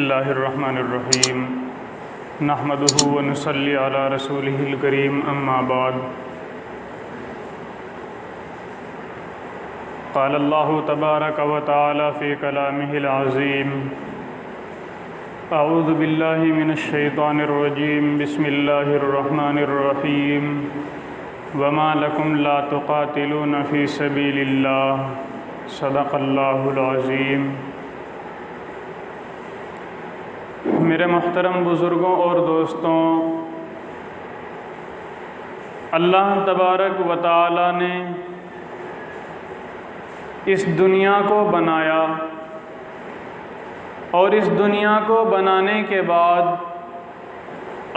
اللہ الرحمن الرحیم نحمدہ ونصلی علی رسولہ الکریم اما بعد قال اللہ تبارک و تعالی فی کلامہ العظیم اعوذ باللہ من الشیطان الرجیم بسم اللہ الرحمن الرحیم وما لکم لا تقاتلون فی سبیل اللہ صدق اللہ العظیم۔ میرے محترم بزرگوں اور دوستوں، اللہ تبارک و تعالی نے اس دنیا کو بنایا اور اس دنیا کو بنانے کے بعد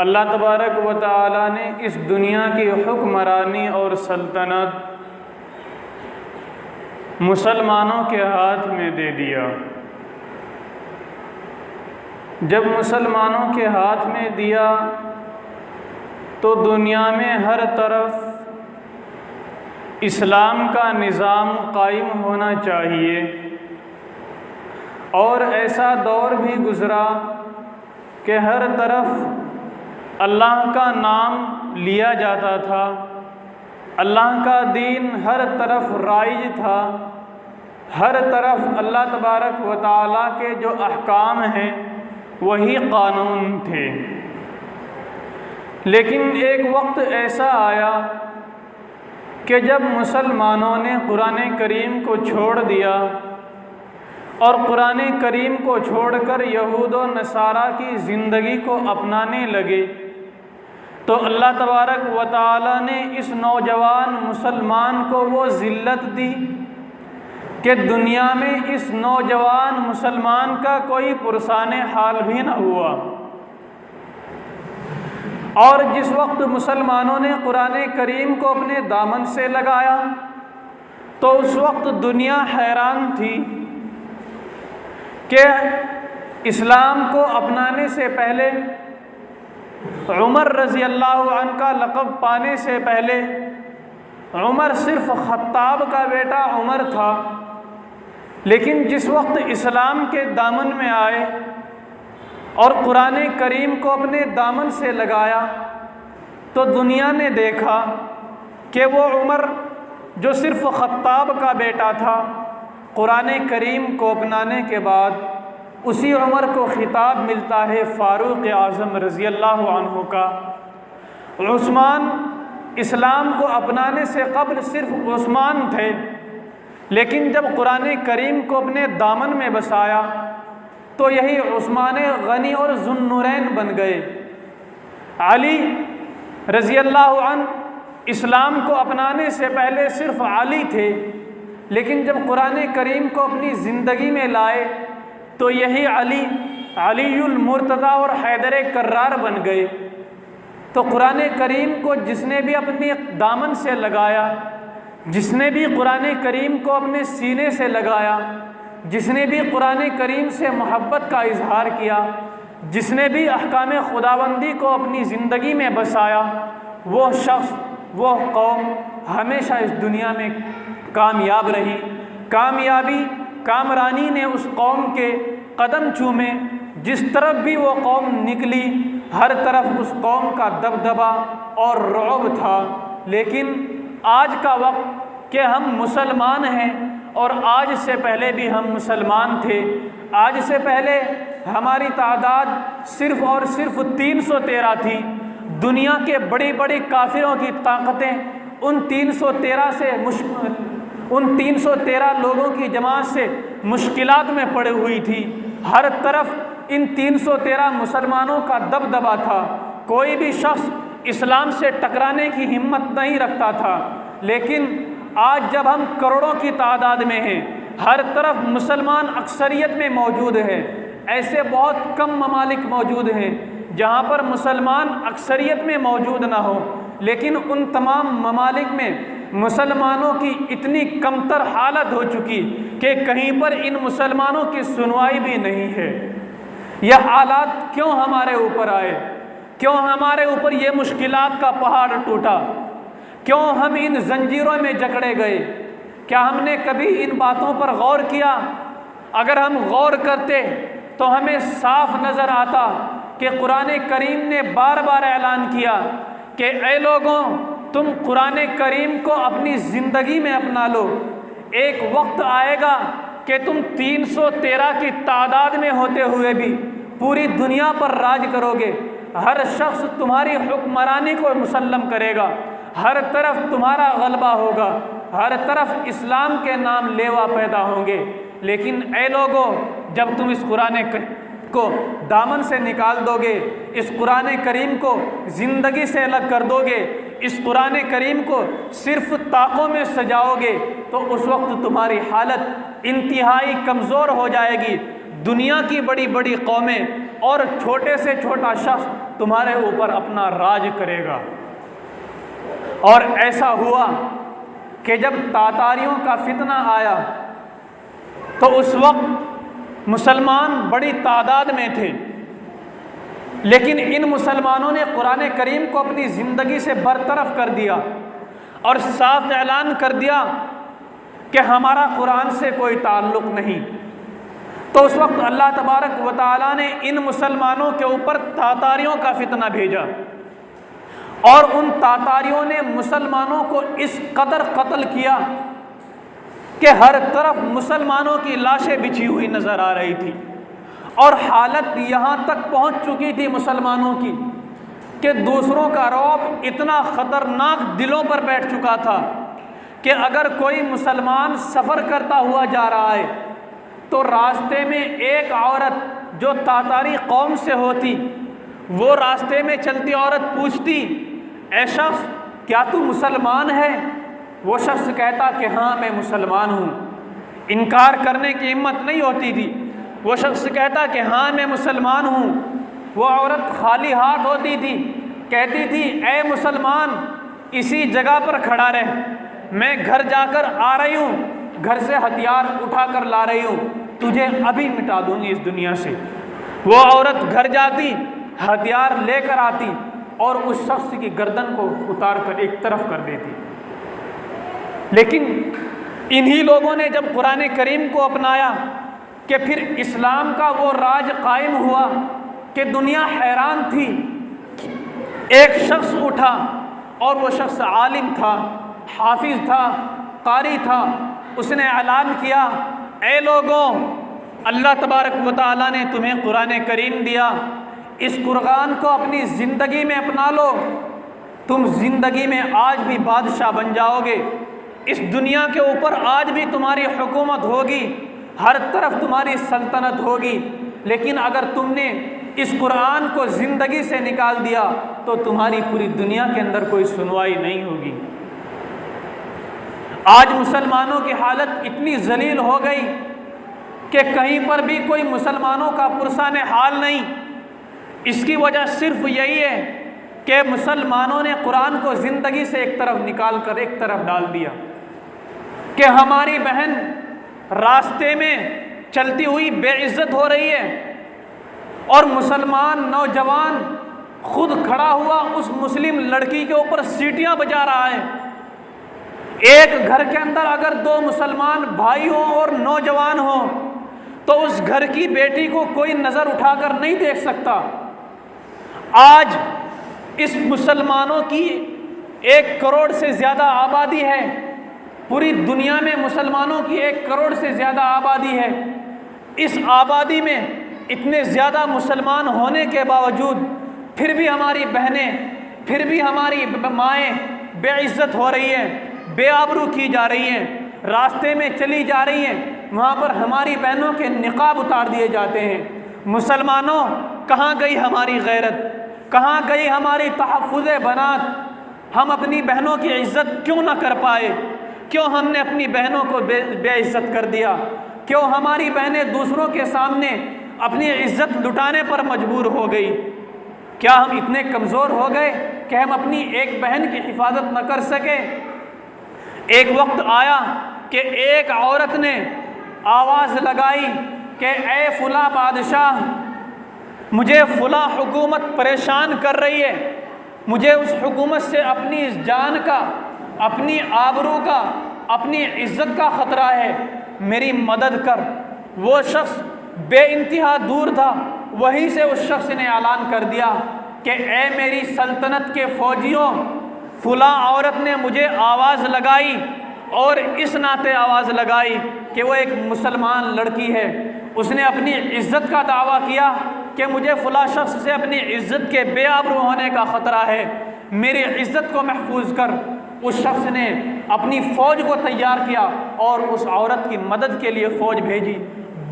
اللہ تبارک و تعالی نے اس دنیا کی حکمرانی اور سلطنت مسلمانوں کے ہاتھ میں دے دیا۔ جب مسلمانوں کے ہاتھ میں دیا تو دنیا میں ہر طرف اسلام کا نظام قائم ہونا چاہیے، اور ایسا دور بھی گزرا کہ ہر طرف اللہ کا نام لیا جاتا تھا، اللہ کا دین ہر طرف رائج تھا، ہر طرف اللہ تبارک و تعالیٰ کے جو احکام ہیں وہی قانون تھے۔ لیکن ایک وقت ایسا آیا کہ جب مسلمانوں نے قرآن کریم کو چھوڑ دیا اور قرآن کریم کو چھوڑ کر یہود و نصارہ کی زندگی کو اپنانے لگے، تو اللہ تبارک و تعالی نے اس نوجوان مسلمان کو وہ ذلت دی کہ دنیا میں اس نوجوان مسلمان کا کوئی پرسان حال بھی نہ ہوا۔ اور جس وقت مسلمانوں نے قرآن کریم کو اپنے دامن سے لگایا تو اس وقت دنیا حیران تھی کہ اسلام کو اپنانے سے پہلے، عمر رضی اللہ عنہ کا لقب پانے سے پہلے، عمر صرف خطاب کا بیٹا عمر تھا، لیکن جس وقت اسلام کے دامن میں آئے اور قرآن کریم کو اپنے دامن سے لگایا تو دنیا نے دیکھا کہ وہ عمر جو صرف خطاب کا بیٹا تھا، قرآن کریم کو اپنانے کے بعد اسی عمر کو خطاب ملتا ہے فاروق اعظم رضی اللہ عنہ کا۔ عثمان اسلام کو اپنانے سے قبل صرف عثمان تھے، لیکن جب قرآن کریم کو اپنے دامن میں بسایا تو یہی عثمان غنی اور ذو النورین بن گئے۔ علی رضی اللہ عنہ اسلام کو اپنانے سے پہلے صرف علی تھے، لیکن جب قرآن کریم کو اپنی زندگی میں لائے تو یہی علی المرتضیٰ اور حیدر کرار بن گئے۔ تو قرآن کریم کو جس نے بھی اپنی دامن سے لگایا، جس نے بھی قرآن کریم کو اپنے سینے سے لگایا، جس نے بھی قرآن کریم سے محبت کا اظہار کیا، جس نے بھی احکام خداوندی کو اپنی زندگی میں بسایا، وہ شخص، وہ قوم ہمیشہ اس دنیا میں کامیاب رہی۔ کامرانی نے اس قوم کے قدم چومے، جس طرف بھی وہ قوم نکلی ہر طرف اس قوم کا دبدبا اور رعب تھا۔ لیکن آج کا وقت کہ ہم مسلمان ہیں، اور آج سے پہلے بھی ہم مسلمان تھے، آج سے پہلے ہماری تعداد صرف اور صرف 313 تھی۔ دنیا کے بڑی بڑی کافروں کی طاقتیں ان 313 لوگوں کی جماعت سے مشکلات میں پڑی ہوئی تھی۔ ہر طرف ان 313 مسلمانوں کا دبدبا تھا، کوئی بھی شخص اسلام سے ٹکرانے کی ہمت نہیں رکھتا تھا۔ لیکن آج جب ہم کروڑوں کی تعداد میں ہیں، ہر طرف مسلمان اکثریت میں موجود ہیں، ایسے بہت کم ممالک موجود ہیں جہاں پر مسلمان اکثریت میں موجود نہ ہو، لیکن ان تمام ممالک میں مسلمانوں کی اتنی کمتر حالت ہو چکی کہ کہیں پر ان مسلمانوں کی سنوائی بھی نہیں ہے۔ یہ حالات کیوں ہمارے اوپر آئے؟ کیوں ہمارے اوپر یہ مشکلات کا پہاڑ ٹوٹا؟ کیوں ہم ان زنجیروں میں جکڑے گئے؟ کیا ہم نے کبھی ان باتوں پر غور کیا؟ اگر ہم غور کرتے تو ہمیں صاف نظر آتا کہ قرآن کریم نے بار بار اعلان کیا کہ اے لوگوں، تم قرآن کریم کو اپنی زندگی میں اپنا لو۔ ایک وقت آئے گا کہ تم 313 کی تعداد میں ہوتے ہوئے بھی پوری دنیا پر راج کرو گے، ہر شخص تمہاری حکمرانی کو مسلم کرے گا، ہر طرف تمہارا غلبہ ہوگا، ہر طرف اسلام کے نام لیوا پیدا ہوں گے۔ لیکن اے لوگوں، جب تم اس قرآن کو دامن سے نکال دو گے، اس قرآن کریم کو زندگی سے الگ کر دو گے، اس قرآن کریم کو صرف طاقوں میں سجاؤ گے، تو اس وقت تمہاری حالت انتہائی کمزور ہو جائے گی۔ دنیا کی بڑی بڑی قومیں اور چھوٹے سے چھوٹا شخص تمہارے اوپر اپنا راج کرے گا۔ اور ایسا ہوا کہ جب تاتاریوں کا فتنہ آیا تو اس وقت مسلمان بڑی تعداد میں تھے، لیکن ان مسلمانوں نے قرآن کریم کو اپنی زندگی سے برطرف کر دیا اور صاف اعلان کر دیا کہ ہمارا قرآن سے کوئی تعلق نہیں۔ تو اس وقت اللہ تبارک و تعالیٰ نے ان مسلمانوں کے اوپر تاتاریوں کا فتنہ بھیجا، اور ان تاتاریوں نے مسلمانوں کو اس قدر قتل کیا کہ ہر طرف مسلمانوں کی لاشیں بچھی ہوئی نظر آ رہی تھی، اور حالت یہاں تک پہنچ چکی تھی مسلمانوں کی کہ دوسروں کا رعب اتنا خطرناک دلوں پر بیٹھ چکا تھا کہ اگر کوئی مسلمان سفر کرتا ہوا جا رہا ہے تو راستے میں ایک عورت جو تاتاری قوم سے ہوتی، وہ راستے میں چلتی عورت پوچھتی، اے شخص کیا تو مسلمان ہے؟ وہ شخص کہتا کہ ہاں میں مسلمان ہوں، انکار کرنے کی ہمت نہیں ہوتی تھی۔ وہ شخص کہتا کہ ہاں میں مسلمان ہوں۔ وہ عورت خالی ہاتھ ہوتی تھی، کہتی تھی اے مسلمان اسی جگہ پر کھڑا رہ، میں گھر جا کر آ رہی ہوں، گھر سے ہتھیار اٹھا کر لا رہی ہوں، تجھے ابھی مٹا دوں گی اس دنیا سے۔ وہ عورت گھر جاتی، ہتھیار لے کر آتی اور اس شخص کی گردن کو اتار کر ایک طرف کر دیتی۔ لیکن انہی لوگوں نے جب قرآن کریم کو اپنایا کہ پھر اسلام کا وہ راج قائم ہوا کہ دنیا حیران تھی۔ ایک شخص اٹھا اور وہ شخص عالم تھا، حافظ تھا، قاری تھا، اس نے اعلان کیا اے لوگوں، اللہ تبارک و تعالیٰ نے تمہیں قرآن کریم دیا، اس قرآن کو اپنی زندگی میں اپنا لو، تم زندگی میں آج بھی بادشاہ بن جاؤ گے، اس دنیا کے اوپر آج بھی تمہاری حکومت ہوگی، ہر طرف تمہاری سلطنت ہوگی، لیکن اگر تم نے اس قرآن کو زندگی سے نکال دیا تو تمہاری پوری دنیا کے اندر کوئی سنوائی نہیں ہوگی۔ آج مسلمانوں کی حالت اتنی ذلیل ہو گئی کہ کہیں پر بھی کوئی مسلمانوں کا پرسان حال نہیں۔ اس کی وجہ صرف یہی ہے کہ مسلمانوں نے قرآن کو زندگی سے ایک طرف نکال کر ایک طرف ڈال دیا کہ ہماری بہن راستے میں چلتی ہوئی بے عزت ہو رہی ہے، اور مسلمان نوجوان خود کھڑا ہوا اس مسلم لڑکی کے اوپر سیٹیاں بجا رہا ہے۔ ایک گھر کے اندر اگر دو مسلمان بھائی ہوں اور نوجوان ہوں تو اس گھر کی بیٹی کو کوئی نظر اٹھا کر نہیں دیکھ سکتا۔ آج اس مسلمانوں کی 1 کروڑ سے زیادہ آبادی ہے، پوری دنیا میں مسلمانوں کی 1 کروڑ سے زیادہ آبادی ہے۔ اس آبادی میں اتنے زیادہ مسلمان ہونے کے باوجود پھر بھی ہماری بہنیں، پھر بھی ہماری مائیں بے عزت ہو رہی ہیں، بے آبرو کی جا رہی ہیں، راستے میں چلی جا رہی ہیں، وہاں پر ہماری بہنوں کے نقاب اتار دیے جاتے ہیں۔ مسلمانوں، کہاں گئی ہماری غیرت؟ کہاں گئی ہماری تحفظ بنات؟ ہم اپنی بہنوں کی عزت کیوں نہ کر پائے؟ کیوں ہم نے اپنی بہنوں کو بے عزت کر دیا؟ کیوں ہماری بہنیں دوسروں کے سامنے اپنی عزت لٹانے پر مجبور ہو گئی؟ کیا ہم اتنے کمزور ہو گئے کہ ہم اپنی ایک بہن کی حفاظت نہ کر سکے؟ ایک وقت آیا کہ ایک عورت نے آواز لگائی کہ اے فلاں بادشاہ، مجھے فلاں حکومت پریشان کر رہی ہے، مجھے اس حکومت سے اپنی جان کا، اپنی آبرو کا، اپنی عزت کا خطرہ ہے، میری مدد کر۔ وہ شخص بے انتہا دور تھا، وہیں سے اس شخص نے اعلان کر دیا کہ اے میری سلطنت کے فوجیوں، فلاں عورت نے مجھے آواز لگائی اور اس ناطے آواز لگائی کہ وہ ایک مسلمان لڑکی ہے، اس نے اپنی عزت کا دعویٰ کیا کہ مجھے فلاں شخص سے اپنی عزت کے بے آبرو ہونے کا خطرہ ہے، میری عزت کو محفوظ کر۔ اس شخص نے اپنی فوج کو تیار کیا اور اس عورت کی مدد کے لیے فوج بھیجی،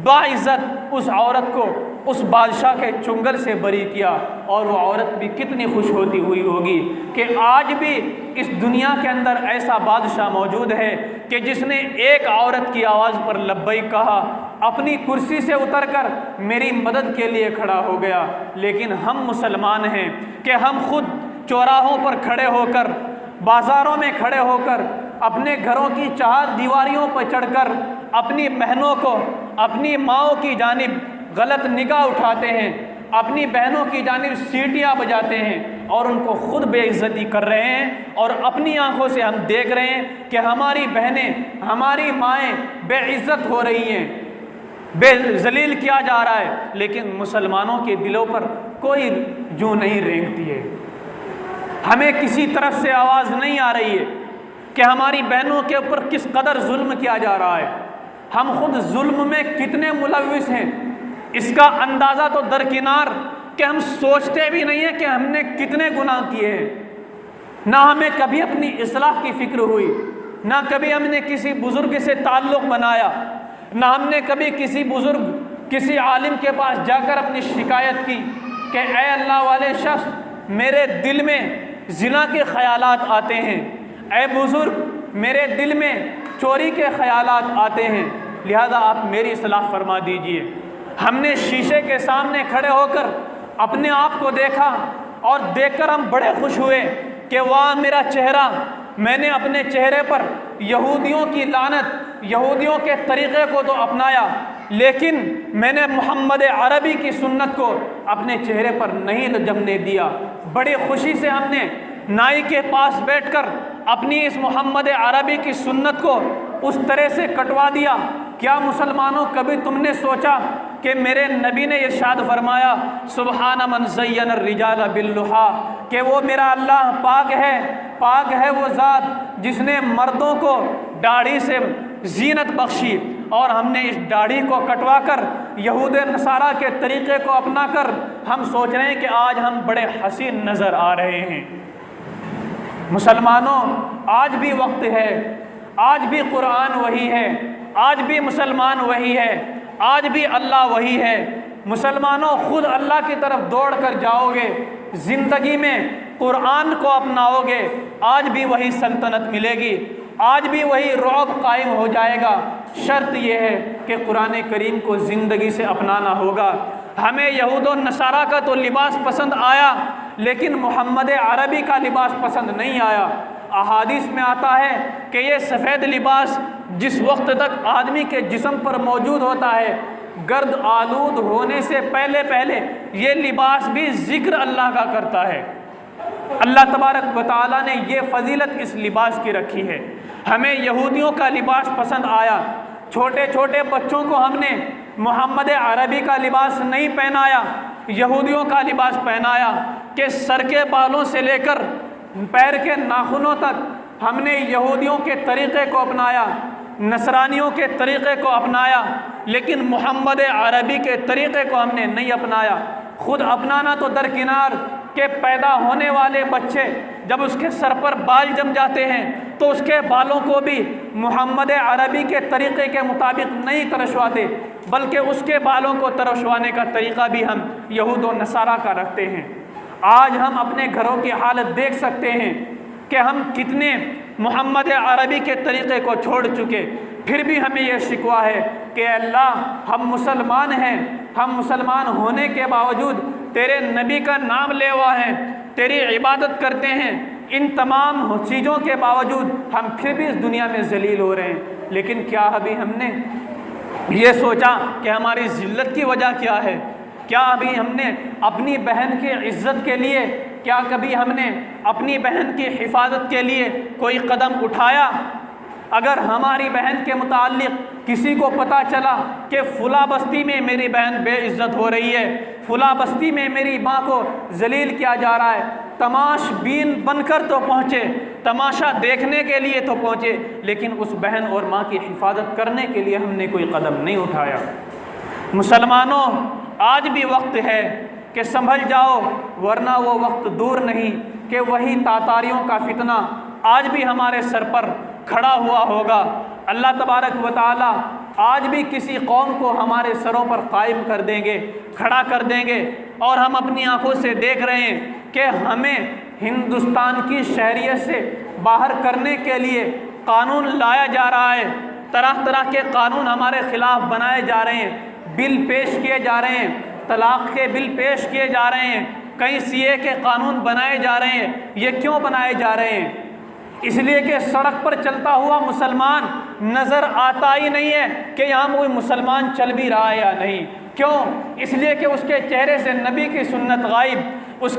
باعزت اس عورت کو اس بادشاہ کے چنگل سے بری کیا، اور وہ عورت بھی کتنی خوش ہوتی ہوئی ہوگی کہ آج بھی اس دنیا کے اندر ایسا بادشاہ موجود ہے کہ جس نے ایک عورت کی آواز پر لبیک کہا، اپنی کرسی سے اتر کر میری مدد کے لیے کھڑا ہو گیا۔ لیکن ہم مسلمان ہیں کہ ہم خود چوراہوں پر کھڑے ہو کر، بازاروں میں کھڑے ہو کر، اپنے گھروں کی چہار دیواریوں پر چڑھ کر اپنی بہنوں کو، اپنی ماؤں کی جانب غلط نگاہ اٹھاتے ہیں، اپنی بہنوں کی جانب سیٹیاں بجاتے ہیں اور ان کو خود بے عزتی کر رہے ہیں، اور اپنی آنکھوں سے ہم دیکھ رہے ہیں کہ ہماری بہنیں، ہماری مائیں بے عزت ہو رہی ہیں، بے ذلیل کیا جا رہا ہے، لیکن مسلمانوں کے دلوں پر کوئی جوں نہیں رینگتی ہے۔ ہمیں کسی طرف سے آواز نہیں آ رہی ہے کہ ہماری بہنوں کے اوپر کس قدر ظلم کیا جا رہا ہے، ہم خود ظلم میں کتنے ملوث ہیں اس کا اندازہ تو درکنار کہ ہم سوچتے بھی نہیں ہیں کہ ہم نے کتنے گناہ کیے ہیں۔ نہ ہمیں کبھی اپنی اصلاح کی فکر ہوئی، نہ کبھی ہم نے کسی بزرگ سے تعلق بنایا، نہ ہم نے کبھی کسی بزرگ، کسی عالم کے پاس جا کر اپنی شکایت کی کہ اے اللہ والے شخص، میرے دل میں زنا کے خیالات آتے ہیں، اے بزرگ میرے دل میں چوری کے خیالات آتے ہیں، لہذا آپ میری اصلاح فرما دیجئے۔ ہم نے شیشے کے سامنے کھڑے ہو کر اپنے آپ کو دیکھا اور دیکھ کر ہم بڑے خوش ہوئے کہ واہ میرا چہرہ، میں نے اپنے چہرے پر یہودیوں کی لعنت، یہودیوں کے طریقے کو تو اپنایا، لیکن میں نے محمد عربی کی سنت کو اپنے چہرے پر نہیں جمنے دیا۔ بڑی خوشی سے ہم نے نائی کے پاس بیٹھ کر اپنی اس محمد عربی کی سنت کو اس طرح سے کٹوا دیا۔ کیا مسلمانوں کبھی تم نے سوچا کہ میرے نبی نے ارشاد فرمایا سبحان من زین الرجال باللحا، کہ وہ میرا اللہ پاک ہے وہ ذات جس نے مردوں کو داڑھی سے زینت بخشی، اور ہم نے اس داڑھی کو کٹوا کر یہود نصارہ کے طریقے کو اپنا کر ہم سوچ رہے ہیں کہ آج ہم بڑے حسین نظر آ رہے ہیں۔ مسلمانوں، آج بھی وقت ہے، آج بھی قرآن وہی ہے، آج بھی مسلمان وہی ہے، آج بھی اللہ وہی ہے۔ مسلمانوں، خود اللہ کی طرف دوڑ کر جاؤ گے، زندگی میں قرآن کو اپناؤ گے، آج بھی وہی سلطنت ملے گی، آج بھی وہی رعب قائم ہو جائے گا۔ شرط یہ ہے کہ قرآن کریم کو زندگی سے اپنانا ہوگا۔ ہمیں یہود و نصارہ کا تو لباس پسند آیا، لیکن محمد عربی کا لباس پسند نہیں آیا۔ احادیث میں آتا ہے کہ یہ سفید لباس جس وقت تک آدمی کے جسم پر موجود ہوتا ہے، گرد آلود ہونے سے پہلے یہ لباس بھی ذکر اللہ کا کرتا ہے۔ اللہ تبارک و تعالیٰ نے یہ فضیلت اس لباس کی رکھی ہے۔ ہمیں یہودیوں کا لباس پسند آیا، چھوٹے چھوٹے بچوں کو ہم نے محمد عربی کا لباس نہیں پہنایا، یہودیوں کا لباس پہنایا کہ سر کے بالوں سے لے کر پیر کے ناخنوں تک ہم نے یہودیوں کے طریقے کو اپنایا، نصرانیوں کے طریقے کو اپنایا، لیکن محمد عربی کے طریقے کو ہم نے نہیں اپنایا۔ خود اپنانا تو درکنار کہ پیدا ہونے والے بچے جب اس کے سر پر بال جم جاتے ہیں تو اس کے بالوں کو بھی محمد عربی کے طریقے کے مطابق نہیں ترشواتے، بلکہ اس کے بالوں کو ترشوانے کا طریقہ بھی ہم یہود و نصارہ کا رکھتے ہیں۔ آج ہم اپنے گھروں کی حالت دیکھ سکتے ہیں کہ ہم کتنے محمد عربی کے طریقے کو چھوڑ چکے، پھر بھی ہمیں یہ شکوہ ہے کہ اللہ ہم مسلمان ہیں، ہم مسلمان ہونے کے باوجود تیرے نبی کا نام لے ہوا ہے، تیری عبادت کرتے ہیں، ان تمام چیزوں کے باوجود ہم پھر بھی اس دنیا میں ذلیل ہو رہے ہیں۔ لیکن کیا ابھی ہم نے یہ سوچا کہ ہماری ذلت کی وجہ کیا ہے؟ کیا ابھی ہم نے اپنی بہن کی عزت کے لیے، کیا کبھی ہم نے اپنی بہن کی حفاظت کے لیے کوئی قدم اٹھایا؟ اگر ہماری بہن کے متعلق کسی کو پتہ چلا کہ فلاں بستی میں میری بہن بے عزت ہو رہی ہے، فلاں بستی میں میری ماں کو ذلیل کیا جا رہا ہے، تماش بین بن کر تو پہنچے، تماشا دیکھنے کے لیے تو پہنچے، لیکن اس بہن اور ماں کی حفاظت کرنے کے لیے ہم نے کوئی قدم نہیں اٹھایا۔ مسلمانوں، آج بھی وقت ہے کہ سنبھل جاؤ، ورنہ وہ وقت دور نہیں کہ وہی تاتاریوں کا فتنہ آج بھی ہمارے سر پر کھڑا ہوا ہوگا۔ اللہ تبارک و تعالی آج بھی کسی قوم کو ہمارے سروں پر قائم کر دیں گے، کھڑا کر دیں گے، اور ہم اپنی آنکھوں سے دیکھ رہے ہیں کہ ہمیں ہندوستان کی شہریت سے باہر کرنے کے لیے قانون لایا جا رہا ہے، طرح طرح کے قانون ہمارے خلاف بنائے جا رہے ہیں، بل پیش کیے جا رہے ہیں، طلاق کے بل پیش کیے جا رہے ہیں، کئی سی اے کے قانون بنائے جا رہے ہیں۔ یہ کیوں بنائے جا رہے ہیں؟ اس لیے کہ سڑک پر چلتا ہوا مسلمان نظر آتا ہی نہیں ہے کہ یہاں کوئی مسلمان چل بھی رہا ہے یا نہیں۔ کیوں؟ اس لیے کہ اس کے چہرے سے نبی کی سنت غائب، اس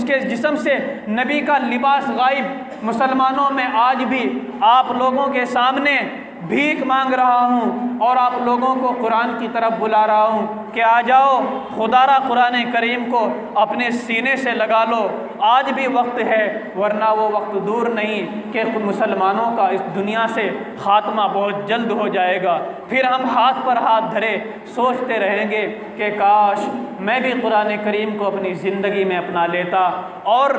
کے جسم سے نبی کا لباس غائب۔ مسلمانوں میں آج بھی آپ لوگوں کے سامنے بھیک مانگ رہا ہوں اور آپ لوگوں کو قرآن کی طرف بلا رہا ہوں کہ آ جاؤ، خدا را قرآن کریم کو اپنے سینے سے لگا لو۔ آج بھی وقت ہے، ورنہ وہ وقت دور نہیں کہ مسلمانوں کا اس دنیا سے خاتمہ بہت جلد ہو جائے گا۔ پھر ہم ہاتھ پر ہاتھ دھرے سوچتے رہیں گے کہ کاش میں بھی قرآن کریم کو اپنی زندگی میں اپنا لیتا، اور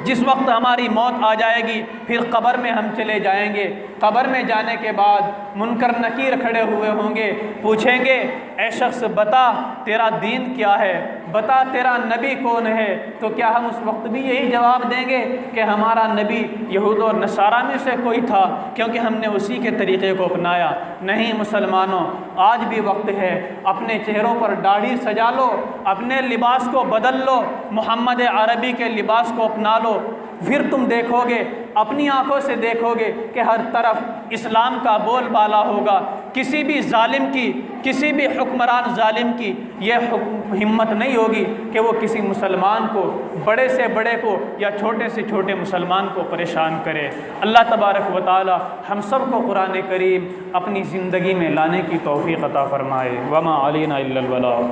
جس وقت ہماری موت آ جائے گی پھر قبر میں ہم چلے جائیں گے۔ قبر میں جانے کے بعد منکر نکیر کھڑے ہوئے ہوں گے، پوچھیں گے اے شخص بتا تیرا دین کیا ہے، بتا تیرا نبی کون ہے؟ تو کیا ہم اس وقت بھی یہی جواب دیں گے کہ ہمارا نبی یہود اور نصارہ میں سے کوئی تھا کیونکہ ہم نے اسی کے طریقے کو اپنایا؟ نہیں مسلمانوں، آج بھی وقت ہے، اپنے چہروں پر داڑھی سجا لو، اپنے لباس کو بدل لو، محمد عربی کے لباس کو اپنا لو، پھر تم دیکھو گے، اپنی آنکھوں سے دیکھو گے کہ ہر طرف اسلام کا بول بالا ہوگا۔ کسی بھی ظالم کی، کسی بھی حکمران ظالم کی یہ ہمت نہیں ہوگی کہ وہ کسی مسلمان کو، بڑے سے بڑے کو یا چھوٹے سے چھوٹے مسلمان کو پریشان کرے۔ اللہ تبارک و تعالی ہم سب کو قرآن کریم اپنی زندگی میں لانے کی توفیق عطا فرمائے۔ وما علینا الا البلاغ۔